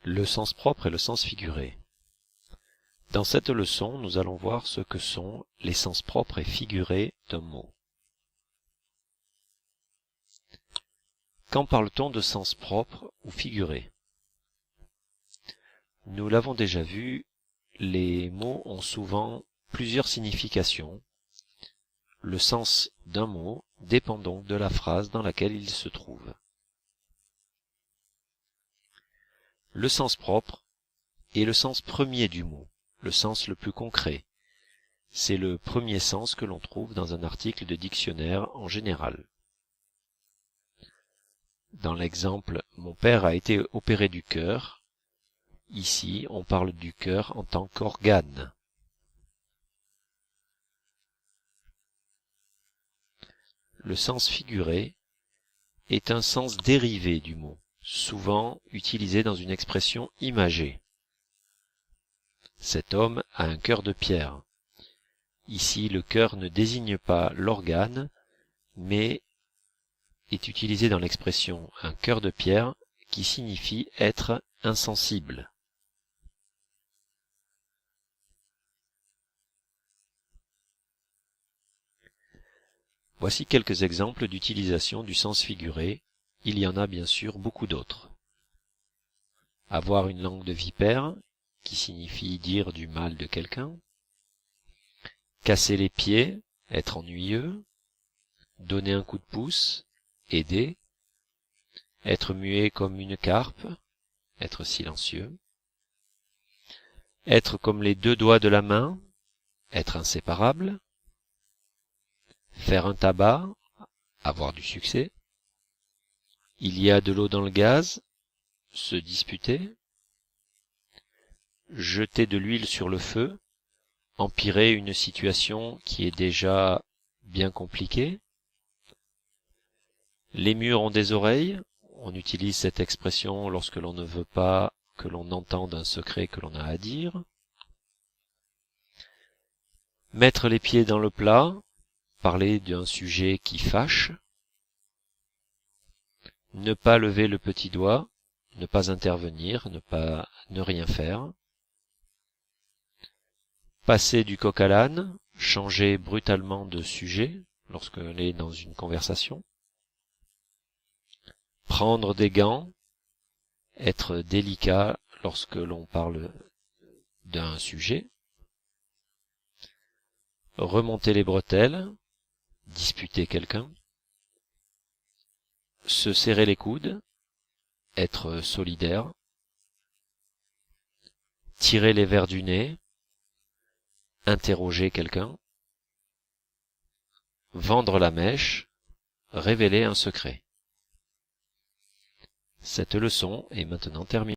Le sens propre et le sens figuré. Dans cette leçon, nous allons voir ce que sont les sens propres et figurés d'un mot. Quand parle-t-on de sens propre ou figuré? Nous l'avons déjà vu, les mots ont souvent plusieurs significations. Le sens d'un mot dépend donc de la phrase dans laquelle il se trouve. Le sens propre est le sens premier du mot, le sens le plus concret. C'est le premier sens que l'on trouve dans un article de dictionnaire en général. Dans l'exemple « Mon père a été opéré du cœur », ici on parle du cœur en tant qu'organe. Le sens figuré est un sens dérivé du mot, souvent utilisé dans une expression imagée. Cet homme a un cœur de pierre. Ici, le cœur ne désigne pas l'organe, mais est utilisé dans l'expression un cœur de pierre qui signifie être insensible. Voici quelques exemples d'utilisation du sens figuré. Il y en a bien sûr beaucoup d'autres. Avoir une langue de vipère, qui signifie dire du mal de quelqu'un. Casser les pieds, être ennuyeux. Donner un coup de pouce, aider. Être muet comme une carpe, être silencieux. Être comme les deux doigts de la main, être inséparable. Faire un tabac, avoir du succès. Il y a de l'eau dans le gaz, se disputer. Jeter de l'huile sur le feu, empirer une situation qui est déjà bien compliquée. Les murs ont des oreilles, on utilise cette expression lorsque l'on ne veut pas que l'on entende un secret que l'on a à dire. Mettre les pieds dans le plat, parler d'un sujet qui fâche. Ne pas lever le petit doigt, ne pas intervenir, ne rien faire. Passer du coq à l'âne, changer brutalement de sujet lorsque l'on est dans une conversation. Prendre des gants, être délicat lorsque l'on parle d'un sujet. Remonter les bretelles, disputer quelqu'un. Se serrer les coudes, être solidaire. Tirer les verres du nez, interroger quelqu'un. Vendre la mèche, révéler un secret. Cette leçon est maintenant terminée.